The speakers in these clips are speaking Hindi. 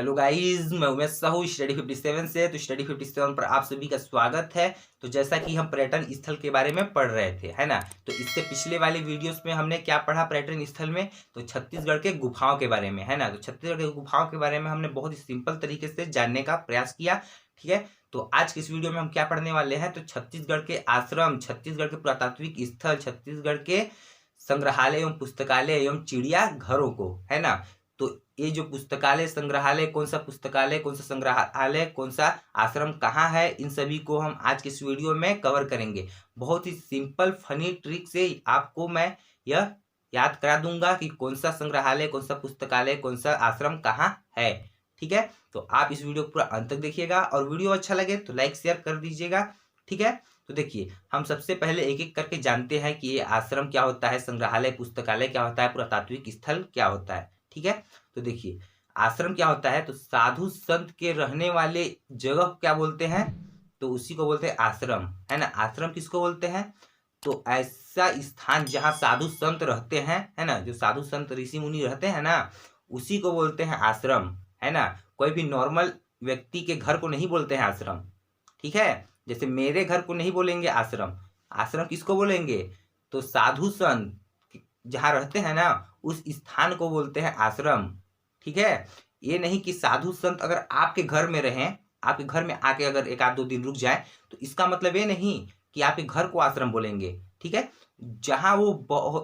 हेलो गाइस, मैं उमेश साहू स्टडी 57 से। तो स्टडी 57 पर आप सभी का स्वागत है। तो जैसा कि हम पर्यटन स्थल के बारे में पढ़ रहे थे, है ना। तो इससे पिछले वाले वीडियोस में हमने क्या पढ़ा पर्यटन स्थल में, तो छत्तीसगढ़ के गुफाओं के बारे में, है ना। तो छत्तीसगढ़ के गुफाओं के बारे में हमने बहुत ही सिंपल तरीके से जानने का प्रयास किया, ठीक है। तो आज के इस वीडियो में हम क्या पढ़ने वाले हैं, तो छत्तीसगढ़ के आश्रम, छत्तीसगढ़ के पुरातात्विक स्थल, छत्तीसगढ़ के संग्रहालय एवं पुस्तकालय एवं चिड़िया घरों को, है ना। तो ये जो पुस्तकालय, संग्रहालय, कौन सा पुस्तकालय, कौन सा संग्रहालय, कौन सा आश्रम कहाँ है, इन सभी को हम आज के इस वीडियो में कवर करेंगे। बहुत ही सिंपल फनी ट्रिक से आपको मैं यह याद करा दूंगा कि कौन सा संग्रहालय, कौन सा पुस्तकालय, कौन सा आश्रम कहाँ है, ठीक है। तो आप इस वीडियो को पूरा अंत तक देखिएगा और वीडियो अच्छा लगे तो लाइक शेयर कर दीजिएगा, ठीक है। तो देखिए, हम सबसे पहले एक एक करके जानते हैं कि ये आश्रम क्या होता है, संग्रहालय, पुस्तकालय क्या होता है, पुरातात्विक स्थल क्या होता है, ठीक है। तो देखिए, आश्रम क्या होता है, तो साधु संत के रहने वाले जगह क्या बोलते हैं, तो उसी को बोलते हैं आश्रम, है ना। आश्रम किसको बोलते हैं, तो ऐसा स्थान जहाँ साधु संत रहते हैं, है ना, जो साधु संत ऋषि मुनि रहते हैं ना, उसी को बोलते हैं आश्रम, है ना। कोई भी नॉर्मल व्यक्ति के घर को नहीं बोलते हैं आश्रम, ठीक है। जैसे मेरे घर को नहीं बोलेंगे आश्रम। आश्रम किसको बोलेंगे, तो साधु संत जहाँ रहते हैं ना, उस स्थान को बोलते हैं आश्रम, ठीक है। ये नहीं कि साधु संत अगर आपके घर में रहें, आपके घर में आके अगर एक आध दो दिन रुक जाए, तो इसका मतलब ये नहीं कि आपके घर को आश्रम बोलेंगे, ठीक है। जहाँ वो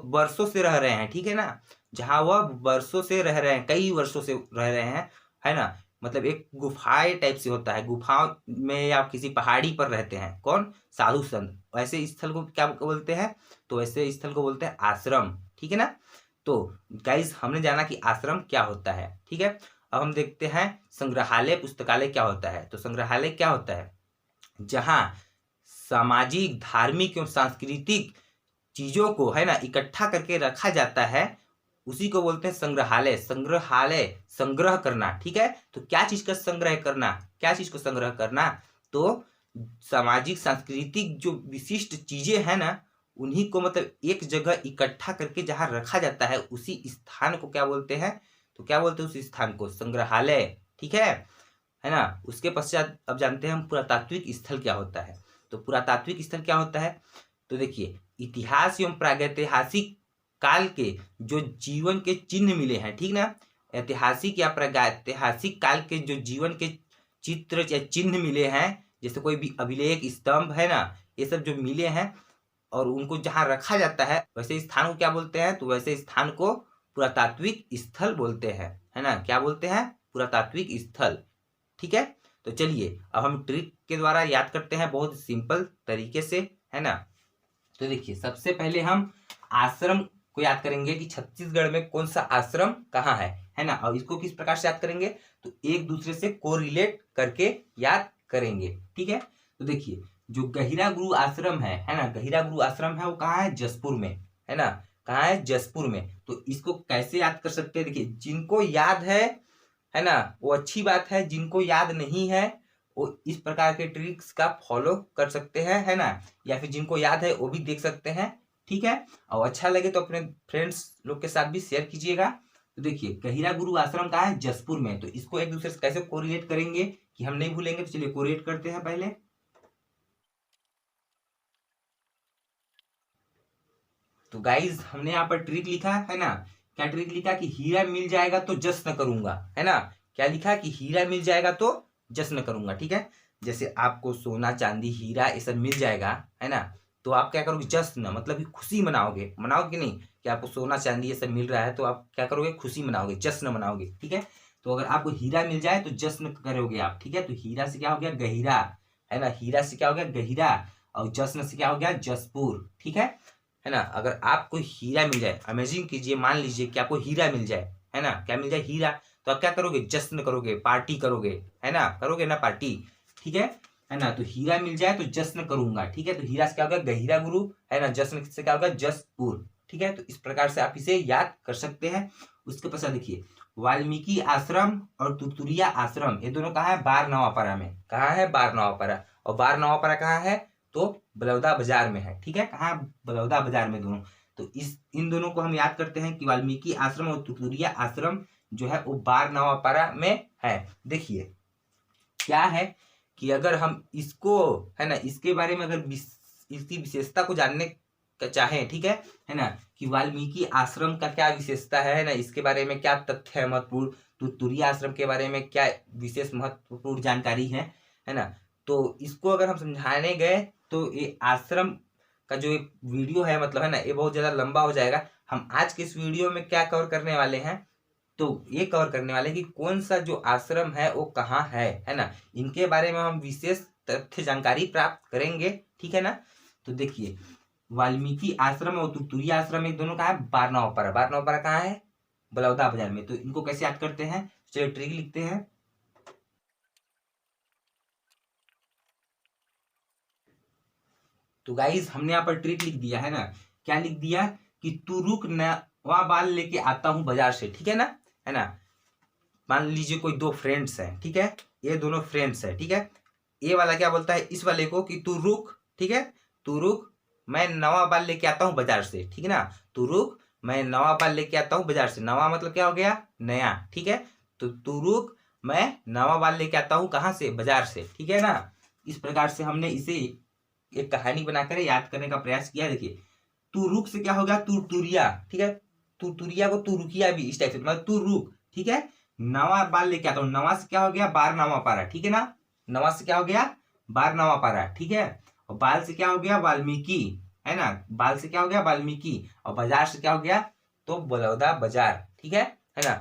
वर्षों से रह रहे हैं, ठीक है ना, जहाँ वह वर्षों से रह रहे हैं, कई वर्षों से रह रहे हैं, है ना। मतलब एक गुफाएं टाइप से होता है, गुफाओं में या किसी पहाड़ी पर रहते हैं कौन, साधु संत, वैसे स्थल को क्या बोलते हैं, तो वैसे स्थल को बोलते हैं आश्रम, ठीक है ना। तो गाइज, हमने जाना कि आश्रम क्या होता है, ठीक है। अब हम देखते हैं संग्रहालय, पुस्तकालय क्या होता है। तो संग्रहालय क्या होता है, जहां सामाजिक, धार्मिक एवं सांस्कृतिक चीजों को, है ना, इकट्ठा करके रखा जाता है, उसी को बोलते हैं संग्रहालय। संग्रहालय, संग्रह करना, ठीक है। तो क्या चीज का संग्रह करना, क्या चीज को संग्रह करना, तो सामाजिक सांस्कृतिक जो विशिष्ट चीजें हैं ना, उन्हीं को मतलब एक जगह इकट्ठा करके जहां रखा जाता है, उसी स्थान को क्या बोलते हैं, तो क्या बोलते हैं उस स्थान को, संग्रहालय, ठीक है ना। उसके पश्चात अब जानते हैं हम पुरातात्विक स्थल क्या होता है। तो पुरातात्विक स्थल क्या होता है, तो देखिए, इतिहास एवं प्रागैतिहासिक काल के जो जीवन के चिन्ह मिले हैं, ठीक ना, ऐतिहासिक या प्रागैतिहासिक काल के जो जीवन के चित्र या चिन्ह मिले हैं, जैसे कोई भी अभिलेख, स्तंभ, है ना, ये सब जो मिले हैं और उनको जहां रखा जाता है, वैसे स्थान को क्या बोलते हैं, तो वैसे स्थान को पुरातात्विक स्थल बोलते हैं, है ना। क्या बोलते हैं, पुरातात्विक स्थल, ठीक है। तो चलिए, अब हम ट्रिक के द्वारा याद करते हैं बहुत सिंपल तरीके से, है ना। तो देखिए, सबसे पहले हम आश्रम को याद करेंगे कि छत्तीसगढ़ में कौन सा आश्रम कहाँ है ना। और इसको किस प्रकार से याद करेंगे, तो एक दूसरे से कोरिलेट करके याद करेंगे, ठीक है। तो देखिए, जो गहिरा गुरु आश्रम है ना, गहिरा गुरु आश्रम है, वो कहाँ है, जसपुर में, है ना। कहाँ है, जसपुर में। तो इसको कैसे याद कर सकते हैं, देखिए, जिनको याद है ना, वो अच्छी बात है, जिनको याद नहीं है वो इस प्रकार के ट्रिक्स का फॉलो कर सकते हैं, है ना। या फिर जिनको याद है वो भी देख सकते हैं, ठीक है। और अच्छा लगे तो अपने फ्रेंड्स लोग के साथ भी शेयर कीजिएगा। तो देखिए, गहिरा गुरु आश्रम कहाँ है, जसपुर में। तो इसको एक दूसरे से कैसे कोरिलेट करेंगे कि हम नहीं भूलेंगे, तो चलिए कोरिलेट करते हैं पहले। तो गाइज, हमने यहाँ पर ट्रिक लिखा है ना। क्या ट्रिक लिखा कि हीरा मिल जाएगा तो जश्न करूंगा, है ना। क्या लिखा कि हीरा मिल जाएगा तो जश्न करूंगा, ठीक है। जैसे आपको सोना, चांदी, हीरा ये सब मिल जाएगा, है ना, तो आप क्या करोगे, जश्न मतलब कि खुशी मनाओगे, मनाओगे कि नहीं, कि आपको सोना चांदी ये सब मिल रहा है, तो आप क्या करोगे, खुशी मनाओगे, जश्न मनाओगे, ठीक है। तो अगर आपको हीरा मिल जाए तो जश्न करोगे आप, ठीक है। तो हीरा से क्या हो गया, गहिरा, है ना, हीरा से क्या हो गया, गहिरा, और जश्न से क्या हो गया, जसपुर, ठीक है ना। अगर आपको हीरा मिल जाए, अमेजिंग कीजिए, मान लीजिए कि आपको हीरा मिल जाए, है ना, क्या मिल जाए, हीरा, तो आप क्या करोगे, जश्न करोगे, पार्टी करोगे, है ना, करोगे ना पार्टी, ठीक है ना। तो हीरा मिल जाए तो जश्न करूंगा, ठीक है। तो हीरा से क्या होगा, गहिरा गुरु, है ना, जश्न से क्या होगा, जसपुर, ठीक है। तो इस प्रकार से आप इसे याद कर सकते हैं। उसके पश्चात देखिए, वाल्मीकि आश्रम और तुतुरिया आश्रम, ये दोनों कहाँ है, बारनवापारा में। कहाँ है, बारनवापारा। और बारनवापारा कहाँ है, तो बलौदा बाजार में है, ठीक है। कहाँ, बलौदा बाजार में दोनों। तो इन दोनों को हम याद करते हैं कि वाल्मीकि आश्रम और तुतुरिया आश्रम जो है वो 12वां पारा में है। देखिए क्या है कि अगर हम इसको है ना, इसके बारे में अगर इसकी विशेषता को जानने का चाहें, ठीक है ना, कि वाल्मीकि आश्रम का क्या विशेषता है ना, इसके बारे में क्या तथ्य है महत्वपूर्ण, तो तुरीय आश्रम के बारे में क्या विशेष महत्वपूर्ण जानकारी है ना, तो इसको अगर हम समझाने गए तो ये आश्रम का जो एक वीडियो है मतलब है ना, ये बहुत ज़्यादा लंबा हो जाएगा। हम आज के इस वीडियो में क्या कवर करने वाले हैं, तो ये कवर करने वाले हैं कि कौन सा जो आश्रम है वो कहाँ है ना, इनके बारे में हम विशेष तथ्य जानकारी प्राप्त करेंगे, ठीक है ना। तो देखिए वाल्मीकि आश्रम और तुतुरिया आश्रम एक दोनों का है 12वां पारा। 12वां पारा कहाँ है, बलौदा बाजार में। तो इनको कैसे याद करते हैं, चलिए ट्रिक लिखते हैं। तो गाइज हमने यहाँ पर ट्रिक लिख दिया है ना, क्या लिख दिया कि तू रुक नवा बाल लेके आता हूँ बाजार से, ठीक है ना। मान लीजिए कोई दो फ्रेंड्स हैं, ठीक है, ये दोनों फ्रेंड्स हैं, ठीक है। ये वाला क्या बोलता है इस वाले को कि तू रुक, ठीक है, तू रुक मैं नवा बाल लेके आता हूँ बाजार से, ठीक है ना। तू रुक मैं नवा बाल लेके आता हूँ बाजार से। नवा मतलब क्या हो गया, नया, ठीक है। तो तू रुक मैं नवा बाल लेके आता हूँ कहाँ से, बाजार से, ठीक है ना। इस प्रकार से हमने इसे एक कहानी बनाकर याद करने का प्रयास किया। देखिए तू रुक से क्या हो गया, तू तुरिया, ठीक है। तू तुरिया को तू रुकिया भी इस टाइप से, मतलब तू रुक, ठीक है। नवा बाल लेके आता हूँ, नवा से क्या हो गया 12वां पारा, ठीक है ना। नवा से क्या हो गया 12वां पारा, ठीक है। और बाल से क्या हो गया वाल्मीकि, है ना। बाल से क्या हो गया वाल्मीकि, और बाजार से क्या हो गया तो बलौदा बाजार, ठीक है ना।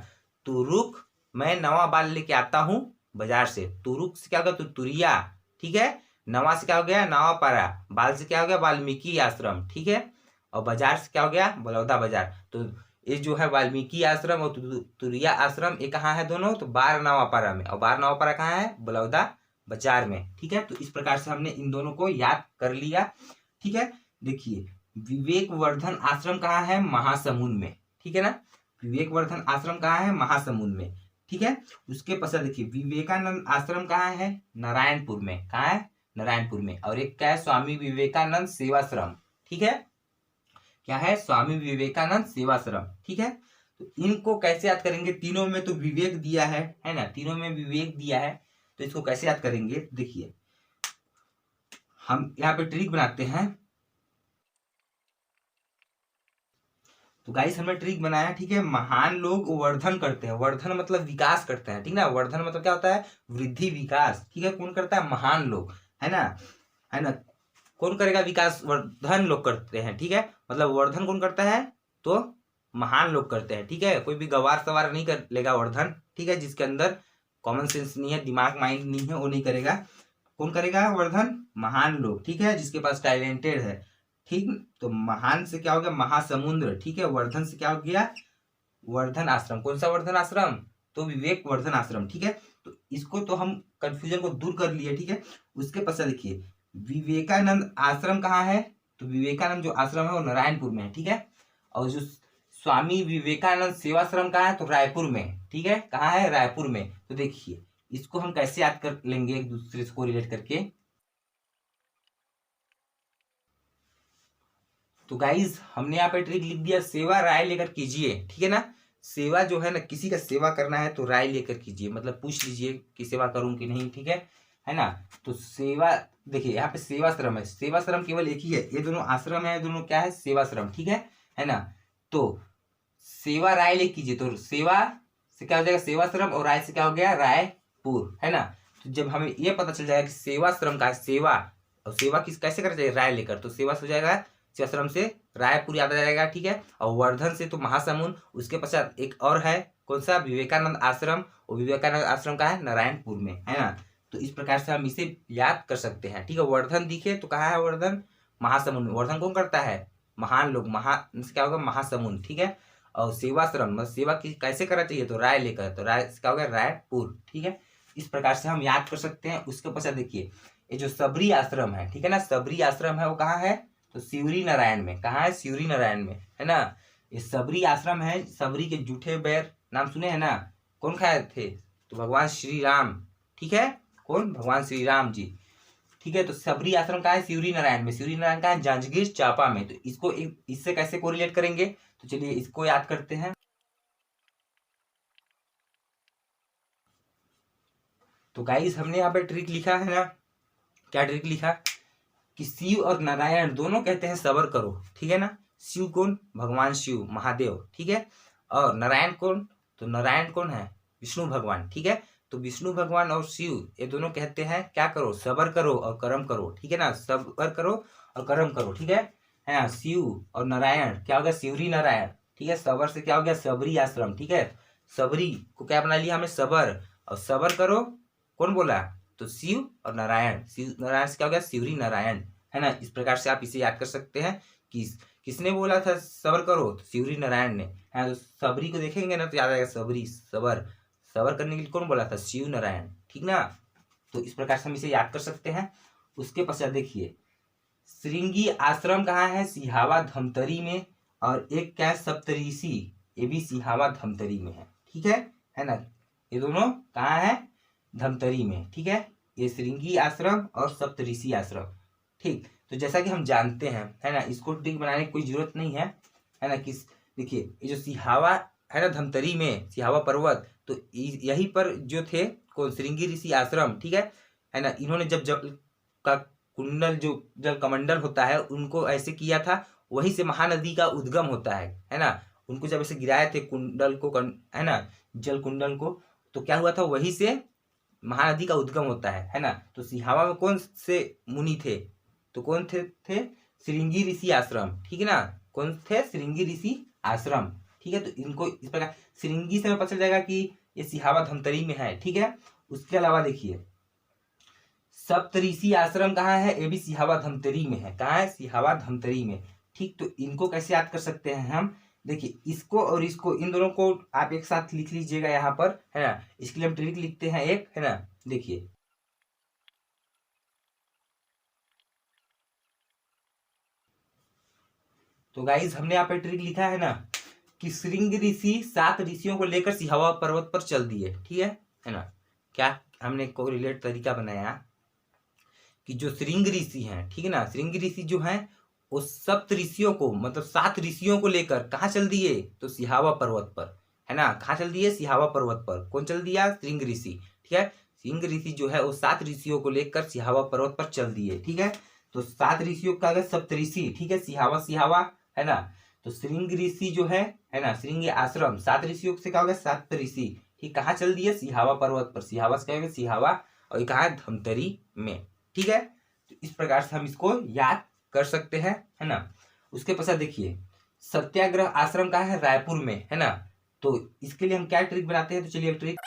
तू रुक मैं नवा बाल लेके आता हूँ बाजार से। तू रुक से क्या हो गया, तू तुरिया, ठीक है। नवा से क्या हो गया नवा पारा, बाल से क्या हो गया वाल्मीकि आश्रम, ठीक है। और बाजार से क्या हो गया बलौदा बाजार। तो ये जो है वाल्मीकि आश्रम और तुरिया आश्रम ये कहाँ है दोनों, तो 12वां पारा में, और 12वां पारा कहाँ है बलौदा बाजार में, ठीक है। तो इस प्रकार से हमने इन दोनों को याद कर लिया, ठीक है। देखिए विवेकवर्धन आश्रम कहाँ है, महासमुंद में, ठीक है ना। विवेकवर्धन आश्रम कहाँ है, महासमुंद में, ठीक है। उसके पश्चात देखिए विवेकानंद आश्रम कहाँ है, नारायणपुर में, कहाँ है नारायणपुर में। और एक क्या है स्वामी विवेकानंद सेवाश्रम, ठीक है। क्या है स्वामी विवेकानंद सेवाश्रम, ठीक है। तो इनको कैसे याद करेंगे, तीनों में तो विवेक दिया है ना, तीनों में विवेक दिया है, तो इसको कैसे याद करेंगे। देखिए हम यहाँ पे ट्रिक बनाते हैं। तो गाइस हमने ट्रिक बनाया, ठीक है। महान लोग वर्धन करते हैं, वर्धन मतलब विकास करते हैं, ठीक ना। वर्धन मतलब क्या होता है वृद्धि विकास, ठीक है। कौन करता है महान लोग, है ना। कौन करेगा विकास, वर्धन लोग करते हैं, ठीक है। मतलब वर्धन कौन करता है, तो महान लोग करते हैं, ठीक है। कोई भी गवार सवार नहीं कर लेगा वर्धन, ठीक है। जिसके अंदर कॉमन सेंस नहीं है, दिमाग माइंड नहीं है, वो नहीं करेगा। कौन करेगा वर्धन, महान लोग, ठीक है, जिसके पास टैलेंटेड है, ठीक। तो महान से क्या हो गया महासमुद्र, ठीक है। वर्धन से क्या हो गया वर्धन आश्रम। कौन सा वर्धन आश्रम, तो विवेक वर्धन आश्रम, ठीक है। तो इसको तो हम कंफ्यूजन को दूर कर लिए, ठीक है। उसके पश्चात देखिए विवेकानंद आश्रम कहाँ है, तो विवेकानंद जो आश्रम है वो नारायणपुर में है, ठीक है। और जो स्वामी विवेकानंद सेवाश्रम कहाँ है, तो रायपुर में, ठीक है। कहाँ है रायपुर में। तो देखिए इसको हम कैसे याद कर लेंगे एक दूसरे को रिलेट करके। तो गाइज हमने यहाँ पे ट्रिक लिख दिया, सेवा राय लेकर कीजिए, ठीक है ना। सेवा जो है ना, किसी का सेवा करना है तो राय लेकर कीजिए, मतलब पूछ लीजिए कि सेवा करूं कि नहीं, ठीक है ना। तो सेवा देखिए यहाँ पे सेवाश्रम है, सेवाश्रम केवल एक ही है, ये दोनों आश्रम है, दोनों क्या है सेवाश्रम, ठीक है ना। तो सेवा राय ले कीजिए, तो सेवा से क्या हो जाएगा सेवाश्रम, और राय से क्या हो गया रायपुर, है ना। तो जब हमें ये पता चल जाएगा कि सेवाश्रम का है सेवा, और सेवा किस कैसे करना चाहिए राय लेकर, तो सेवा से हो जाएगा सेवाश्रम से रायपुर याद आ जाएगा, ठीक है। और वर्धन से तो महासमुंद, उसके पश्चात एक और है कौन सा विवेकानंद आश्रम, और विवेकानंद आश्रम का है नारायणपुर में, है ना। तो इस प्रकार से हम इसे याद कर सकते हैं, ठीक है। वर्धन दिखे तो कहाँ है वर्धन, महासमुंद। वर्धन कौन करता है महान लोग, क्या होगा महासमुंद, ठीक है। और सेवाश्रम मतलब सेवा की कैसे करना चाहिए, तो राय लेकर, तो राय क्या होगा रायपुर, ठीक है। इस प्रकार से हम याद कर सकते हैं। उसके पश्चात देखिए ये जो सबरी आश्रम है, ठीक है ना, सबरी आश्रम है वो कहाँ है, तो शिवरी नारायण में, कहाँ है शिवरी नारायण में, है ना। ये सबरी आश्रम है, सबरी के जूठे बैर नाम सुने हैं ना, कौन खाए थे, तो भगवान श्री राम, ठीक है। कौन, भगवान श्री राम जी, ठीक है। तो सबरी आश्रम कहाँ है शिवरी नारायण में, शिवरी नारायण कहाँ है जांजगीर चांपा में। तो इसको इससे कैसे कोरिलेट करेंगे, तो चलिए इसको याद करते हैं। तो गाइस हमने यहाँ पे ट्रिक लिखा है ना, क्या ट्रिक लिखा कि शिव और नारायण दोनों कहते हैं सबर करो, ठीक है ना। शिव कौन, भगवान शिव महादेव, ठीक है। और नारायण कौन, तो नारायण कौन है, विष्णु भगवान, ठीक है। तो विष्णु भगवान और शिव ये दोनों कहते हैं क्या करो, सबर करो और कर्म करो, ठीक है ना। सबर करो और कर्म करो, ठीक है। हाँ, शिव और नारायण क्या हो गया, शिवरी नारायण, ठीक है। सबर से क्या हो गया, सबरी आश्रम, ठीक है। सबरी को क्या बना लिया हमें, सबर, और सबर करो कौन बोला, तो शिव और नारायण, शिव नारायण से क्या हो गया, शिवरी नारायण, है ना। इस प्रकार से आप इसे याद कर सकते हैं कि किसने बोला था सबर करो, तो शिवरी नारायण ने, है। तो सबरी को देखेंगे ना तो याद आएगा सबरी, सबर, सबर करने के लिए कौन बोला था, शिव नारायण, ठीक ना। तो इस प्रकार से हम इसे याद कर सकते हैं। उसके पश्चात देखिए श्रृंगी आश्रम कहाँ है, सिहावा धमतरी में, और एक क्या है, सप्तऋषि, ये भी सिहावा धमतरी में है, ठीक है ना। ये दोनों कहाँ है, धमतरी में, ठीक है। ये श्रृंगी आश्रम और सप्तऋषि आश्रम, ठीक। तो जैसा कि हम जानते हैं, है ना, इसको ट्रिक बनाने की कोई जरूरत नहीं है ना। किस देखिए ये जो सिहावा है ना, धमतरी में सिहावा पर्वत, तो यहीं पर जो थे कौन, श्रृंगी ऋषि आश्रम, ठीक है ना। इन्होंने जब जल का कुंडल, जो जल कमंडल होता है, उनको ऐसे किया था, वहीं से महानदी का उद्गम होता है ना। उनको जब ऐसे गिराए थे कुंडल को, है ना, जल कुंडल को, तो क्या हुआ था, वहीं से महानदी का उद्गम होता है ना। तो सिहावा में कौन से मुनि थे, तो कौन थे श्रृंगी ऋषि आश्रम, ठीक है ना। कौन थे, श्रृंगी ऋषि आश्रम, ठीक है। तो इनको इस प्रकार श्रृंगी से पता चल जाएगा कि ये सिहावा धमतरी में है, ठीक है। उसके अलावा देखिए सप्तऋषि आश्रम कहाँ है, ये भी सिहावा धमतरी में है, कहाँ है, सिहावा धमतरी में, ठीक। तो इनको कैसे याद कर सकते हैं हम, देखिए इसको और इसको, इन दोनों को आप एक साथ लिख लीजिएगा यहाँ पर, है ना। इसके लिए हम ट्रिक लिखते हैं एक, है ना। देखिए तो गाइज हमने यहाँ पे ट्रिक लिखा है ना कि श्रृंग ऋषि 7 ऋषियों को लेकर सिहावा पर्वत पर चल दिए, ठीक है ना। क्या हमने कोरिलेट तरीका बनाया कि जो श्रृंग ऋषि हैं, ठीक है ना, श्रृंग ऋषि जो हैं वो सप्त ऋषियों को, मतलब 7 ऋषियों को लेकर कहाँ चल दिए, तो सिहावा पर्वत पर, है ना। कहाँ चल दिए, सिहावा पर्वत पर। कौन चल दिया, श्रृंग ऋषि, ठीक है। श्रृंग ऋषि जो है वो 7 ऋषियों को लेकर सिहावा पर्वत पर चल दिए, ठीक है। तो 7 ऋषियों का सप्तऋषि, ठीक है, सिहावा सिहावा, है ना। तो श्रृंग ऋषि जो है ना, श्रृंग आश्रम 7 ऋषियों से क्या होगा, सप्तऋषि, ठीक। कहाँ चल दिए, सिहावा पर्वत पर, सिहावा से क्या होगा, सिहावा, और कहाँ है, धमतरी में, ठीक है। तो इस प्रकार से हम इसको याद कर सकते हैं, है ना। उसके पश्चात देखिए सत्याग्रह आश्रम कहाँ है, रायपुर में, है ना। तो इसके लिए हम क्या ट्रिक बनाते हैं, तो चलिए ट्रिक,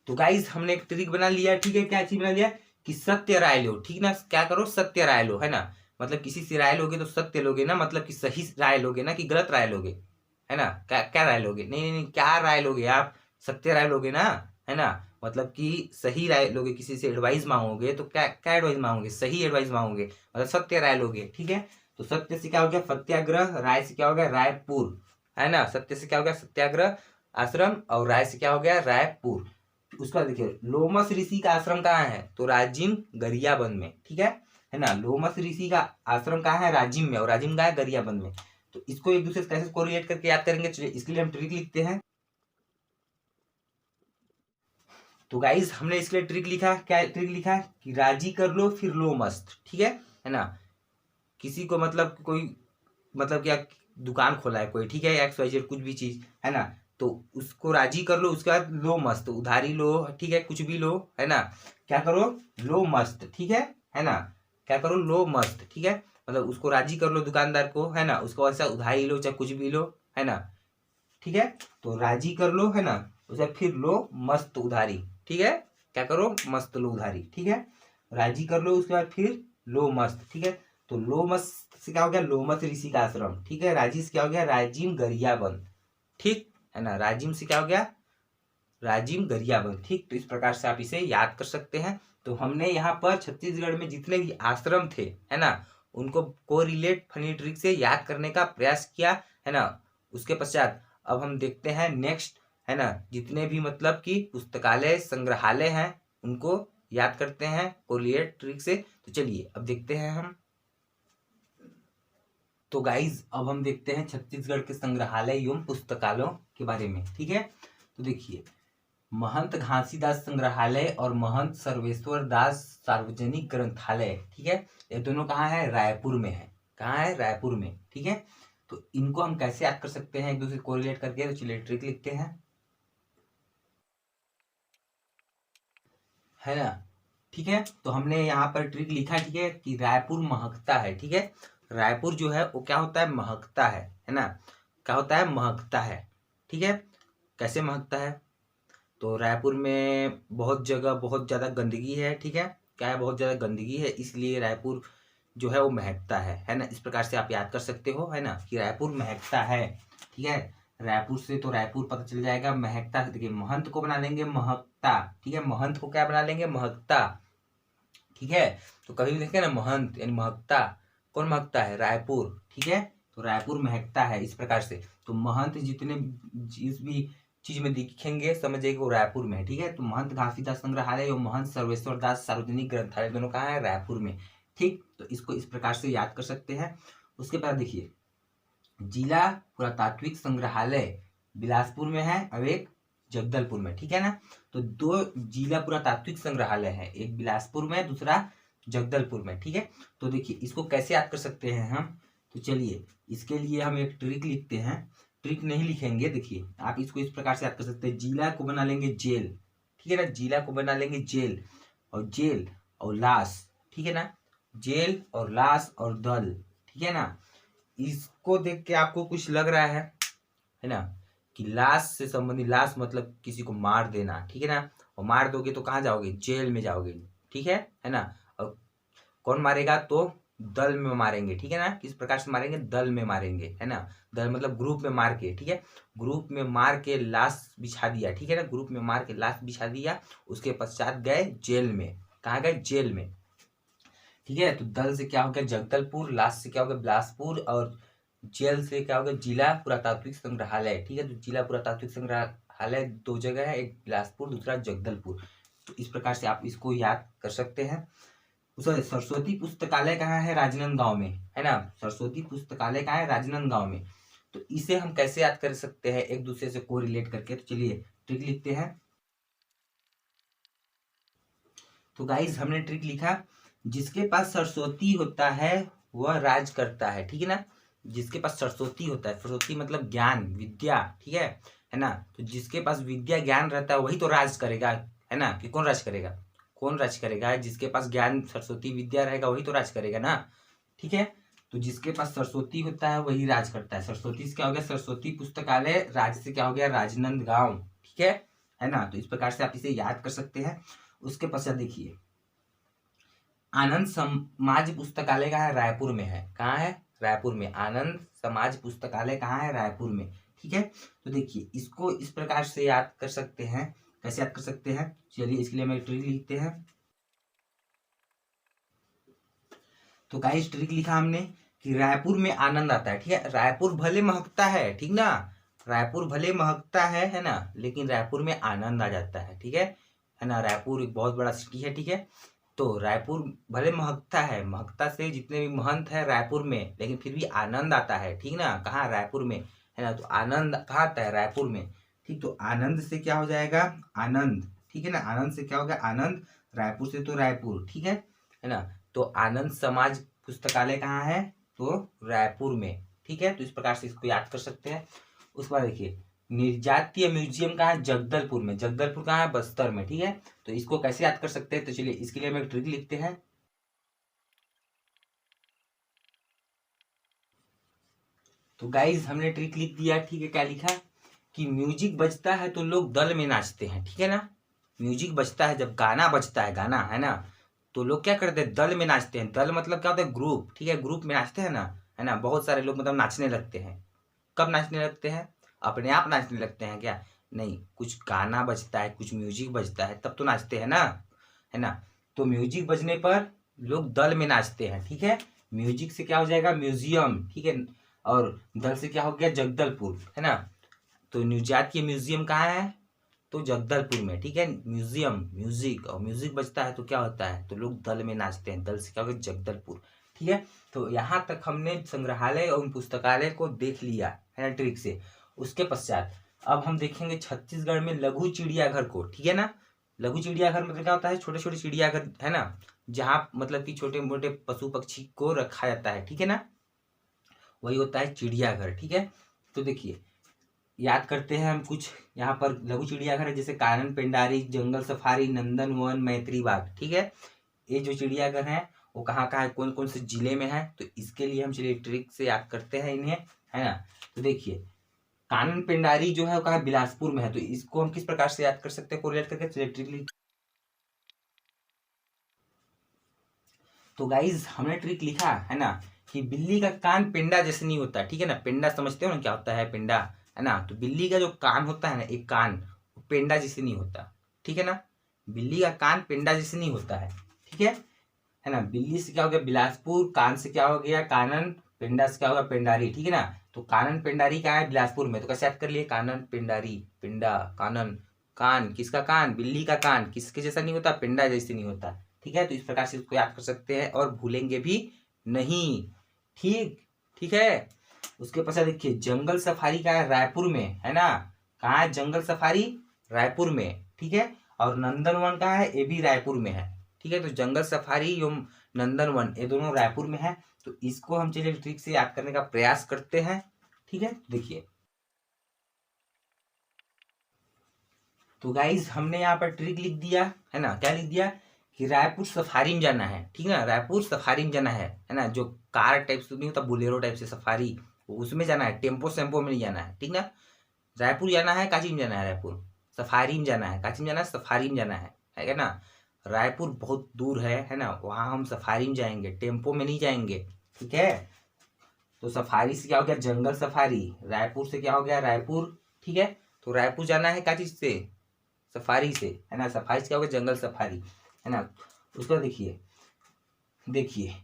तो गाइस हमने एक ट्रिक बना लिया, ठीक है। क्या चीज बना लिया कि सत्य राय लो, ठीक ना। क्या करो, सत्य राय लो, है ना। मतलब किसी से राय लोगे तो सत्य लोगे ना, मतलब कि सही राय लोगे ना, कि गलत राय लोगे, है ना। क्या क्या राय लोगे, नहीं नहीं नहीं, क्या राय लोगे आप, सत्य राय लोगे ना, है ना। मतलब कि सही राय लोगे, किसी से एडवाइस मांगोगे तो क्या क्या एडवाइस मांगोगे, सही एडवाइस मांगोगे, मतलब सत्य राय लोगे, ठीक है। तो सत्य से क्या हो गया, सत्याग्रह, राय से क्या हो गया, रायपुर, है ना। सत्य से क्या हो गया, सत्याग्रह आश्रम, और राय से क्या हो गया, रायपुर। उसका देखिए लोमस ऋषि का आश्रम कहाँ है, तो राजिम गरियाबंद में, ठीक है ना। लोमस ऋषि का आश्रम कहाँ है, राजिम में, और राजिम कहाँ है, गरियाबंद में। तो इसको एक दूसरे से कैसे कोरिलेट करके याद करेंगे, चलिए इसके लिए हम ट्रिक लिखते हैं। तो गाइज हमने इसके लिए ट्रिक लिखा, क्या ट्रिक लिखा है कि राजी कर लो फिर लो मस्त, ठीक है ना। किसी को मतलब कोई, मतलब क्या दुकान खोला है कोई, ठीक है, XYZ कुछ भी चीज, है ना। तो उसको राजी कर लो, उसके बाद लो मस्त, उधारी लो, ठीक है, कुछ भी लो, है ना। क्या करो, लो मस्त, ठीक है ना। क्या करो, लो मस्त, ठीक है। मतलब उसको राजी कर लो दुकानदार को, है ना। उसको वैसा उधारी लो चाहे कुछ भी लो, है ना, ठीक है। तो राजी कर लो, है ना, उसे फिर लो मस्त उधारी, ठीक है। क्या करो, मस्त लो उधारी, ठीक है। राजी कर लो, उसके बाद फिर लो मस्त, ठीक है। तो लो मस्त से क्या हो गया, लोमस ऋषि का आश्रम, ठीक है। राजी से क्या हो गया, राजिम गरियाबंद, ठीक है ना। राजिम से क्या हो गया, राजिम गरियाबंद, ठीक। तो इस प्रकार से आप इसे याद कर सकते हैं। तो हमने यहाँ पर छत्तीसगढ़ में जितने भी आश्रम थे, है ना, उनको कोरिलेट फनी ट्रिक से याद करने का प्रयास किया, है ना। उसके पश्चात अब हम देखते हैं नेक्स्ट, है ना, जितने भी मतलब कि पुस्तकालय संग्रहालय हैं उनको याद करते हैं कोरिलेट ट्रिक से। तो चलिए अब देखते हैं हम। तो गाइज अब हम देखते हैं छत्तीसगढ़ के संग्रहालय एवं पुस्तकालयों के बारे में, ठीक है। तो देखिए, महंत घासीदास संग्रहालय और महंत सर्वेश्वर दास सार्वजनिक ग्रंथालय, ठीक है, ये दोनों कहाँ है? रायपुर में है। कहाँ है? रायपुर में, ठीक है। तो इनको हम कैसे याद कर सकते हैं एक दूसरे को कोरिलेट करके? तो चलिए ट्रिक लिखते हैं, है ना, ठीक है। तो हमने यहाँ पर ट्रिक लिखा, ठीक है, कि रायपुर महकता है, ठीक है। रायपुर जो है वो क्या होता है? महकता है ना। क्या होता है? महकता है, ठीक है। कैसे महकता है? तो रायपुर में बहुत जगह बहुत ज़्यादा गंदगी है, ठीक है। क्या है? बहुत ज़्यादा गंदगी है, इसलिए रायपुर जो है वो महकता है ना। इस प्रकार से आप याद कर सकते हो, है ना, कि रायपुर महकता है, ठीक है। रायपुर से तो रायपुर पता चल जाएगा, महकता से देखिए महंत को बना लेंगे महकता, ठीक है। महंत को क्या बना लेंगे? महकता, ठीक है। तो कभी भी देखें ना महंत यानी महकता, कौन महकता है? रायपुर, ठीक है। तो रायपुर महकता है, इस प्रकार से। तो महंत जितने जिस भी चीज में दिखेंगे समझिए वो रायपुर में है, ठीक है। तो महंत घासीदास संग्रहालय और महंत सर्वेश्वर दास सार्वजनिक ग्रंथालय दोनों कहाँ है? रायपुर में, ठीक। तो इसको इस प्रकार से याद कर सकते हैं। उसके बाद देखिए, जिला पुरातात्विक संग्रहालय बिलासपुर में है और एक जगदलपुर में, ठीक है ना। तो दो जिला पुरातात्विक संग्रहालय है, एक बिलासपुर में, दूसरा जगदलपुर में, ठीक है। तो देखिए इसको कैसे याद कर सकते हैं हम? तो चलिए इसके लिए हम एक ट्रिक लिखते हैं। ट्रिक नहीं लिखेंगे, देखिए आप इसको इस प्रकार से याद कर सकते हैं। जिला को बना लेंगे जेल, ठीक है ना। जिला को बना लेंगे जेल, और जेल और लाश, ठीक है ना। जेल और लाश और दल, ठीक है ना। इसको देख के आपको कुछ लग रहा है ना, कि लाश से संबंधित, लाश मतलब किसी को मार देना, ठीक है ना। और मार दोगे तो कहाँ जाओगे? जेल में जाओगे, ठीक है ना। और कौन मारेगा? तो दल में मारेंगे, ठीक है ना। किस प्रकार से मारेंगे? दल में मारेंगे, है ना। दल मतलब ग्रुप में मार के, ठीक है। ग्रुप में मार के लाश बिछा दिया, ठीक है ना। ग्रुप में मार के लाश बिछा दिया, उसके पश्चात गए जेल में। कहाँ गए? जेल में, ठीक है। तो दल से क्या हो गया? जगदलपुर, लाश से क्या हो गया? बिलासपुर, और जेल से क्या हो गया? जिला पुरातात्विक संग्रहालय, ठीक है। तो जिला पुरातात्विक संग्रहालय दो जगह है, एक बिलासपुर, दूसरा जगदलपुर। तो इस प्रकार से आप इसको याद कर सकते हैं। उसका सरस्वती पुस्तकालय कहाँ है? राजनांदगांव में, है ना। सरस्वती पुस्तकालय कहाँ है? राजनांदगांव में। तो इसे हम कैसे याद कर सकते हैं एक दूसरे से कोरिलेट करके? तो चलिए ट्रिक लिखते हैं। तो गाइज हमने ट्रिक लिखा, जिसके पास सरस्वती होता है वह राज करता है, ठीक है ना। जिसके पास सरस्वती होता है, सरस्वती मतलब ज्ञान विद्या, ठीक है ना। तो जिसके पास विद्या ज्ञान रहता है वही तो राज करेगा, है ना। कि कौन राज करेगा? कौन राज करेगा? जिसके पास ज्ञान सरस्वती विद्या रहेगा वही तो राज करेगा ना, ठीक है। तो जिसके पास सरस्वती होता है वही राज करता है। सरस्वती से क्या हो गया? सरस्वती पुस्तकालय, राज से क्या हो गया? राजनांदगांव, ठीक है ना। तो इस प्रकार से आप इसे याद कर सकते हैं। उसके पश्चात देखिए, आनंद समाज पुस्तकालय कहाँ है? रायपुर में है। कहाँ है? रायपुर में। आनंद समाज पुस्तकालय कहाँ है? रायपुर में, ठीक है। तो देखिए इसको इस प्रकार से याद कर सकते हैं। कैसे याद कर सकते हैं? चलिए इसके लिए हम एक ट्रिक लिखते हैं। तो गाइस ट्रिक लिखा हमने कि रायपुर में आनंद आता है, ठीक है। रायपुर भले महकता है, ठीक ना। रायपुर भले महकता है ना, लेकिन रायपुर में आनंद आ जाता है, ठीक है ना। रायपुर एक बहुत बड़ा सिटी है, ठीक है। तो रायपुर भले महकता है, महकता से जितने भी महंत है रायपुर में, लेकिन फिर भी आनंद आता है, ठीक ना। कहाँ? रायपुर में, है ना। तो आनंद कहाँ आता है? रायपुर में, ठीक। तो आनंद से क्या हो जाएगा? आनंद, ठीक है ना। आनंद से क्या हो गया? आनंद। रायपुर से तो रायपुर, ठीक है ना। तो आनंद समाज पुस्तकालय कहाँ है? तो रायपुर में, ठीक है। तो इस प्रकार से इसको याद कर सकते हैं। उसके बाद देखिए, निर्जातीय म्यूजियम कहाँ है? जगदलपुर में। जगदलपुर कहाँ है? बस्तर में, ठीक है। तो इसको कैसे याद कर सकते हैं? तो चलिए इसके लिए हम एक ट्रिक लिखते हैं। तो गाइज हमने ट्रिक लिख दिया, ठीक है। क्या लिखा? कि म्यूजिक बजता है तो लोग दल में नाचते हैं, ठीक है ना। म्यूजिक बजता है, जब गाना बजता है, गाना, है ना, तो लोग क्या करते हैं? दल में नाचते हैं। दल मतलब क्या होता है? ग्रुप, ठीक है। ग्रुप में नाचते हैं ना, है ना। बहुत सारे लोग मतलब नाचने लगते हैं। कब नाचने लगते हैं? अपने आप नाचने लगते हैं क्या? नहीं, कुछ गाना बजता है, कुछ म्यूजिक बजता है, तब तो नाचते हैं ना, है ना। तो म्यूजिक बजने पर लोग दल में नाचते हैं, ठीक है। म्यूजिक से क्या हो जाएगा? म्यूजियम, ठीक है। और दल से क्या हो गया? जगदलपुर, है ना। तो न्यूजात की म्यूजियम कहाँ है? तो जगदलपुर में, ठीक है। म्यूजियम, म्यूजिक, और म्यूजिक बजता है तो क्या होता है? तो लोग दल में नाचते हैं। दल से क्या हो गया? जगदलपुर, ठीक है। तो यहाँ तक हमने संग्रहालय और पुस्तकालय को देख लिया, है ना, ट्रिक से। उसके पश्चात अब हम देखेंगे छत्तीसगढ़ में लघु चिड़ियाघर को, ठीक है ना। लघु चिड़ियाघर मतलब क्या होता है, छोटे छोटे चिड़ियाघर है ना, जहाँ मतलब कि छोटे मोटे पशु पक्षी को रखा जाता है, ठीक है ना, वही होता है चिड़ियाघर, ठीक है। तो देखिए याद करते हैं हम कुछ, यहाँ पर लघु चिड़ियाघर है जैसे कानन पेंडारी, जंगल सफारी, नंदन वन, मैत्री बाग, ठीक है। ये जो चिड़ियाघर है वो कहाँ कहाँ है, कौन कौन से जिले में है, तो इसके लिए हम चलिए ट्रिक से याद करते हैं इन्हें, है ना। तो देखिए कानन पेंडारी जो है वो कहाँ बिलासपुर में है, तो इसको हम किस प्रकार से याद कर सकते हैं कोरिलेट करके, चलिए ट्रिक। तो गाइज हमने ट्रिक लिखा है ना कि बिल्ली का कान पेंडा जैसे नहीं होता, ठीक है ना। पेंडा समझते हो ना क्या होता है, पेंडा, है ना। तो बिल्ली का जो कान होता है ना, एक कान, वो पेंडा जैसे नहीं होता, ठीक है ना। बिल्ली का कान पेंडा जैसे नहीं होता है, ठीक है ना। बिल्ली से क्या हो गया बिलासपुर, कान से क्या हो गया कानन, पेंडा से क्या होगा पेंडारी, ठीक है ना। तो कानन पेंडारी कहाँ है, बिलासपुर में। तो कैसे याद कर लिए, कानन पेंडारी, पेंडा कानन, कान किसका कान, बिल्ली का कान किसके जैसा नहीं होता, पेंडा जैसे नहीं होता, ठीक है। तो इस प्रकार से इसको याद कर सकते हैं और भूलेंगे भी नहीं, ठीक, ठीक है। उसके पश्चात देखिए जंगल सफारी का है रायपुर में, है ना। कहाँ है जंगल सफारी, रायपुर में, ठीक है। और नंदनवन का है, ये भी रायपुर में है, ठीक है। तो जंगल सफारी एवं नंदनवन ये दोनों रायपुर में है। तो इसको हम चलिए ट्रिक से याद करने का प्रयास करते हैं, ठीक है। देखिए तो गाइज हमने यहाँ पर ट्रिक लिख दिया, है ना। क्या लिख दिया कि रायपुर सफारी में जाना है, ठीक है ना। रायपुर सफारी में जाना है ना। जो कार टाइप से नहीं होता, बोलेरो टाइप से सफारी, उसमें जाना है, टेम्पो सेम्पो में नहीं जाना है, ठीक ना। रायपुर जाना है, काची में जाना है, रायपुर सफारी में जाना है, काची में जाना है, सफारी में जाना है ना। रायपुर बहुत दूर है ना, वहाँ हम सफारी में जाएंगे, टेम्पो में नहीं जाएंगे, ठीक है। तो सफारी से क्या हो गया जंगल सफारी, रायपुर से क्या हो गया रायपुर, ठीक है। तो रायपुर जाना है काची से, सफारी से, है ना। सफारी से क्या हो गया जंगल सफारी, है ना। उसको देखिए, देखिए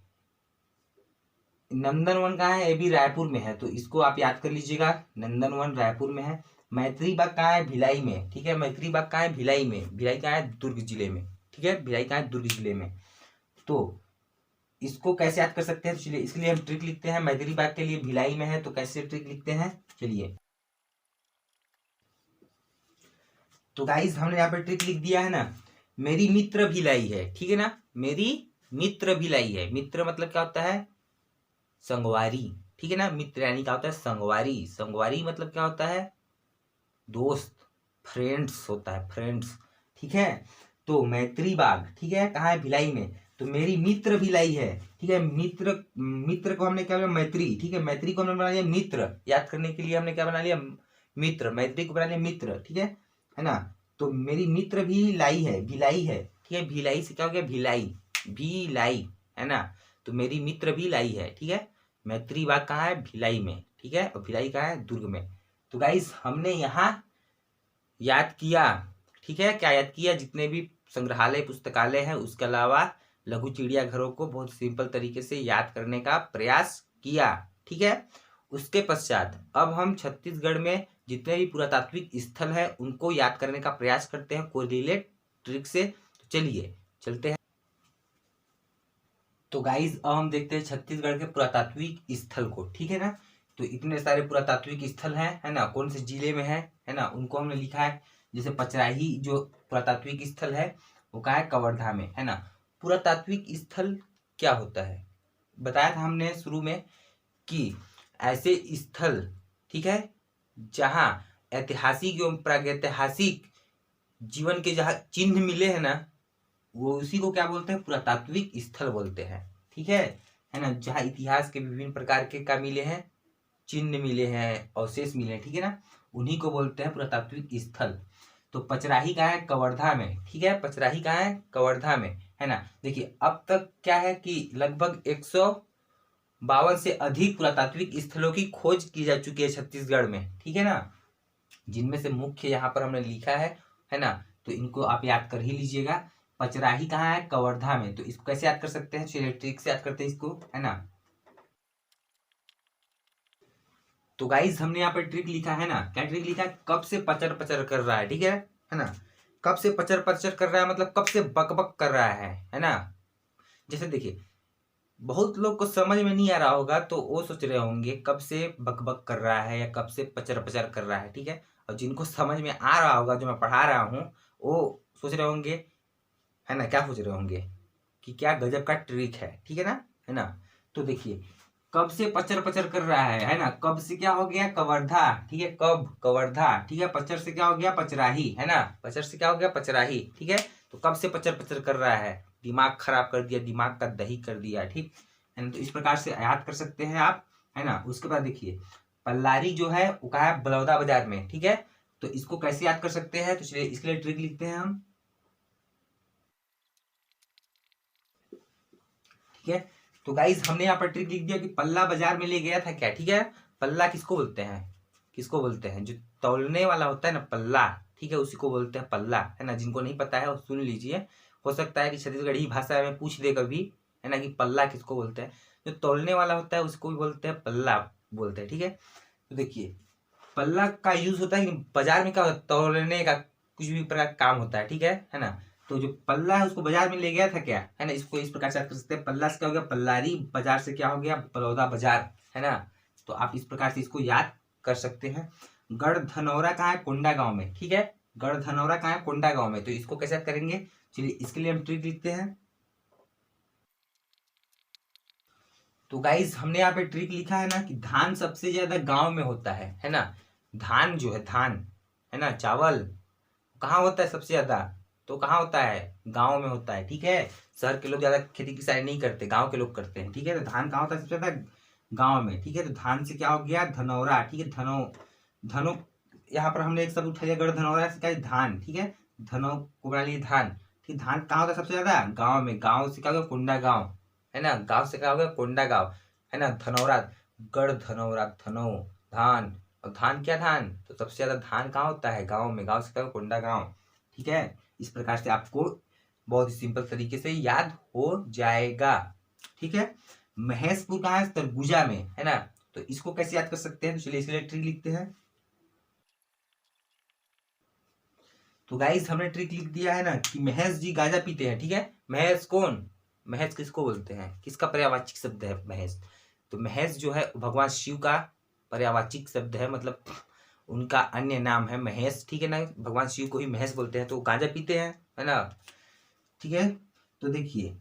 नंदनवन कहाँ है, ये भी रायपुर में है, तो इसको आप याद कर लीजिएगा, नंदनवन रायपुर में है। मैत्री बाग कहाँ है, भिलाई में, ठीक है। मैत्री बाग कहाँ है, भिलाई में, भिलाई कहाँ है दुर्ग जिले में, ठीक है। भिलाई कहाँ है दुर्ग जिले में। तो इसको कैसे याद कर सकते हैं, चलिए इसके लिए हम ट्रिक लिखते हैं। मैत्री बाग के लिए भिलाई में है, तो कैसे ट्रिक लिखते हैं, चलिए। तो गाइज हमने यहाँ पे ट्रिक लिख दिया है ना, मेरी मित्र भिलाई है, ठीक है ना। मेरी मित्र भिलाई है, मित्र मतलब क्या होता है संगवारी, ठीक है ना। मित्र यानी क्या होता है संगवारी, संगवारी मतलब क्या होता है दोस्त, फ्रेंड्स होता है, फ्रेंड्स, ठीक है। तो मैत्री बाग, ठीक है, कहाँ है भिलाई में। तो मेरी मित्र भिलाई है, ठीक है। मित्र, मित्र को हमने क्या बनाया मैत्री, ठीक है। मैत्री को हमने बना लिया मित्र, याद करने के लिए हमने क्या बना लिया मित्र, मैत्री को बना लिया मित्र, ठीक है ना। तो मेरी मित्र भी लाई है, भिलाई है, ठीक है। भिलाई से क्या हो गया भिलाई, भिलाई, है ना। तो मेरी मित्र भी लाई है, ठीक है। मैत्री बाग कहाँ है भिलाई में, ठीक है। और भिलाई कहाँ है दुर्ग में। तो गाइस हमने यहाँ याद किया, ठीक है। क्या याद किया, जितने भी संग्रहालय पुस्तकालय हैं, उसके अलावा लघु चिड़ियाघरों को बहुत सिंपल तरीके से याद करने का प्रयास किया, ठीक है। उसके पश्चात अब हम छत्तीसगढ़ में जितने भी पुरातात्विक स्थल हैं उनको याद करने का प्रयास करते हैं कोरिलेट ट्रिक से। तो चलिए चलते हैं। तो गाइज अब हम देखते हैं छत्तीसगढ़ के पुरातात्विक स्थल को, ठीक है ना। तो इतने सारे पुरातात्विक स्थल हैं, है ना, कौन से जिले में है ना, उनको हमने लिखा है। जैसे पचराही जो पुरातात्विक स्थल है वो कहाँ है कवर्धा में, है ना। पुरातात्विक स्थल क्या होता है, बताया था हमने शुरू में कि ऐसे स्थल, ठीक है, जहाँ ऐतिहासिक एवं प्रागैतिहासिक जीवन के जहाँ चिन्ह मिले हैं ना, वो उसी को क्या बोलते हैं पुरातात्विक स्थल बोलते हैं, ठीक है ना। जहाँ इतिहास के विभिन्न प्रकार के का मिले हैं, चिन्ह मिले हैं, अवशेष मिले हैं, ठीक है ना, उन्हीं को बोलते हैं पुरातात्विक स्थल। तो पचराही कहाँ है कवर्धा में, ठीक है। पचराही कहाँ है कवर्धा में, है ना। देखिए अब तक क्या है कि लगभग 152 से अधिक पुरातात्विक स्थलों की खोज की जा चुकी है छत्तीसगढ़ में, ठीक है ना। जिनमें से मुख्य यहाँ पर हमने लिखा है ना। तो इनको आप याद कर ही लीजिएगा। पचराही कहाँ है कवर्धा में, तो इसको कैसे याद कर सकते हैं, चलिए ट्रिक से याद करते हैं इसको, है ना। तो गाइज हमने यहाँ पर ट्रिक लिखा है ना, क्या ट्रिक लिखा है, कब से पचर पचर कर रहा है, ठीक है ना। कब से पचर पचर कर रहा है मतलब कब से बक बक कर रहा है ना। जैसे देखिए बहुत लोग को समझ में नहीं आ रहा होगा, तो वो सोच रहे होंगे कब से बक बक कर रहा है या कब से पचर पचर कर रहा है, ठीक है। और जिनको समझ में आ रहा होगा जो मैं पढ़ा रहा हूँ वो सोच रहे होंगे, है ना, क्या सोच रहे होंगे कि क्या गजब का ट्रिक है ना, है ना। तो देखिए कब से पचर पचर कर रहा है ना, कब से क्या हो गया कवर्धा, ठीक है, कब कवर्धा, ठीक है, पचर से क्या हो गया पचराही, है ना, पचर से क्या हो गया पचराही, ठीक है। तो कब से पचर पचर कर रहा है, दिमाग खराब कर दिया, दिमाग का दही कर दिया, ठीक है ना। तो इस प्रकार से याद कर सकते हैं आप, है ना। उसके बाद देखिए पल्लारी जो है वो कहा है बलौदा बाजार में, ठीक है। तो इसको कैसे याद कर सकते हैं, तो चलिए इसके लिए ट्रिक लिखते हैं हम, ठीक है। तो गाइज हमने यहाँ पर ट्रिक लिख दिया कि पल्ला बाजार में ले गया था क्या, ठीक है। पल्ला किसको बोलते हैं, किसको बोलते हैं, जो तौलने वाला होता है ना पल्ला, ठीक है, उसी को बोलते हैं पल्ला, है ना। जिनको नहीं पता है वो सुन लीजिए, हो सकता है कि छत्तीसगढ़ी भाषा में पूछ दे कभी, है ना, कि पल्ला किसको बोलते हैं। जो तौलने वाला होता है उसको भी बोलते हैं पल्ला बोलते हैं, ठीक है। तो देखिए पल्ला का यूज होता है कि बाजार में क्या होता है, तौलने का कुछ भी प्रकार का काम होता है, ठीक है ना। तो जो पल्ला है उसको बाजार में ले गया था क्या, है ना, इसको इस प्रकार से याद कर सकते हैं। पल्ला से क्या हो गया पल्लारी, बाजार से क्या हो गया बलौदा बाजार, है ना। तो आप इस प्रकार से इसको याद कर सकते हैं। गढ़धनौरा कहाँ है, कोंडा गांव में, ठीक है। गढ़धनौरा कहाँ है, कोंडा गांव में। तो इसको कैसे याद करेंगे, चलिए इसके लिए हम ट्रिक लिखते हैं। तो गाइज हमने यहाँ पे ट्रिक लिखा है ना कि धान सबसे ज्यादा गांव में होता है ना। धान जो है धान, है ना, चावल कहाँ होता है सबसे ज्यादा, तो कहाँ होता है गांव में होता है, ठीक है। शहर के लोग ज्यादा खेती किसानी नहीं करते, गांव के लोग करते हैं, ठीक है। तो धान कहाँ होता है सबसे ज्यादा गांव में, ठीक है। तो धान से क्या हो गया धनौरा, ठीक है, धनो धनो यहाँ पर हमने एक शब्द उठा लिया गढ़धनौरा से क्या है धान, ठीक है, धनो को बना लिए धान, ठीक। धान कहाँ होता है सबसे ज्यादा गाँव में, गाँव से क्या हो गया कोंडा गाँव, है ना, गाँव से क्या हो गया कोंडा गाँव, है ना। धनौरा गढ़धनौरा धनो धान, और धान क्या धान, तो सबसे ज्यादा धान कहाँ होता है गाँव में, गाँव से क्या कोंडा गाँव, ठीक है। इस प्रकार से आपको बहुत ही सिंपल तरीके से याद हो जाएगा, ठीक है। महेशपुर कहाँ है, तरबूजा में, है ना। तो इसको कैसे याद कर सकते हैं, तो चलिए इसके लिए ट्रिक लिखते हैं। तो गाइस हमने ट्रिक लिख दिया है ना कि महेश जी गांजा पीते हैं, ठीक है। महेश कौन, महेश किसको बोलते हैं, किसका पर्यायवाची शब्द है महेश, तो महेश जो है भगवान शिव का पर्यायवाची शब्द है, मतलब उनका अन्य नाम है महेश, ठीक है ना। भगवान शिव को ही महेश बोलते हैं। तो गांजा पीते हैं, है ना, ठीक है। तो देखिए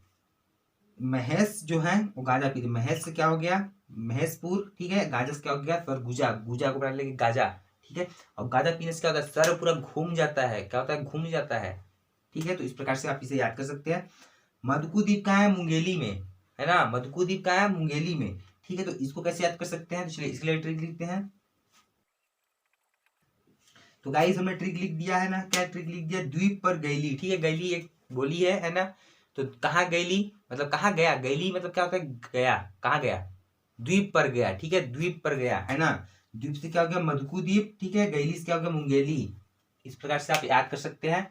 महेश जो है वो गांजा पीते, महेश से क्या हो गया महेशपुर, ठीक है। गांजा से क्या हो गया तरबूजा, गुजा को बना लेंगे गांजा, ठीक है। और गांजा पीने से क्या होता है सर पूरा घूम जाता है, क्या होता है घूम जाता है, ठीक है। तो इस प्रकार से आप इसे याद कर सकते हैं। मधुकुद्वीप कहाँ है, मुंगेली में, है ना, मधुकुद्वीप कहाँ है मुंगेली में, ठीक है। तो इसको कैसे याद कर सकते हैं, तो चलिए इसके लिए ट्रिक लिखते हैं। तो गाइस हमने ट्रिक लिख दिया है ना, क्या ट्रिक लिख दिया, द्वीप पर गैली, ठीक है। गैली एक बोली है ना। तो कहाँ गैली मतलब कहाँ गया, गैली मतलब क्या होता है गया, कहाँ गया द्वीप पर गया, ठीक है, द्वीप पर गया, है ना। द्वीप से क्या हो गया मधुकुद्वीप, ठीक है। गैली से क्या हो गया मुंगेली। इस प्रकार से आप याद कर सकते हैं।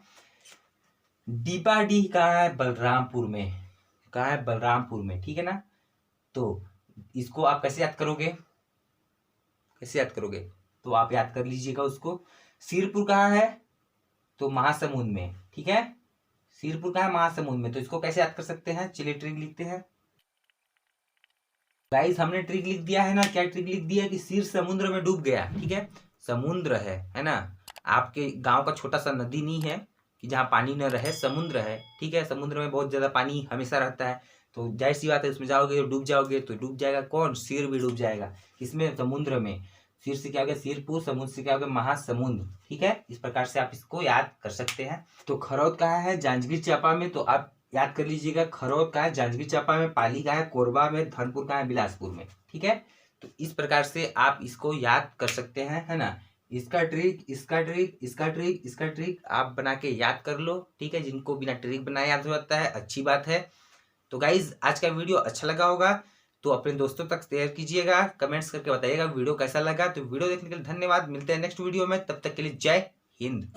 डीपाडीह कहाँ है, बलरामपुर में, कहाँ है बलरामपुर में, ठीक है ना। तो इसको आप कैसे याद करोगे, कैसे याद करोगे, तो आप याद कर लीजिएगा उसको। सिरपुर कहाँ है, तो महासमुंद में, ठीक है। सिरपुर कहाँ है महासमुंद में। तो इसको कैसे याद कर सकते हैं, चलिए ट्रिक लिखते हैं। गाइस हमने ट्रिक लिख दिया है ना, क्या ट्रिक लिख दिया कि सिर समुद्र में डूब गया, ठीक है। समुद्र है ना, आपके गांव का छोटा सा नदी नहीं है कि जहाँ पानी न रहे, समुद्र है, ठीक है। समुद्र में बहुत ज्यादा पानी हमेशा रहता है, तो जाहिर सी बात है उसमें जाओगे तो डूब जाओगे, तो डूब जाएगा कौन, सिर भी डूब जाएगा, किसमें समुद्र में। सिर से क्या हो गया सिरपुर, समुद्र से क्या हो गया महासमुंद, ठीक है। इस प्रकार से आप इसको याद कर सकते हैं। तो खरौद कहाँ है, जांजगीर चांपा में। तो आप याद कर लीजिएगा खरौद कहाँ है जांजगीर चांपा में, पाली कहाँ है कोरबा में, धनपुर कहाँ है बिलासपुर में, ठीक है। तो इस प्रकार से आप इसको याद कर सकते हैं, है ना। इसका ट्रिक इसका ट्रिक इसका ट्रिक इसका ट्रिक आप बना के याद कर लो, ठीक है। जिनको बिना ट्रिक बनाए याद हो जाता है अच्छी बात है। तो गाइज आज का वीडियो अच्छा लगा होगा तो अपने दोस्तों तक शेयर कीजिएगा, कमेंट्स करके बताइएगा वीडियो कैसा लगा। तो वीडियो देखने के लिए धन्यवाद, मिलते हैं नेक्स्ट वीडियो में, तब तक के लिए जय हिंद।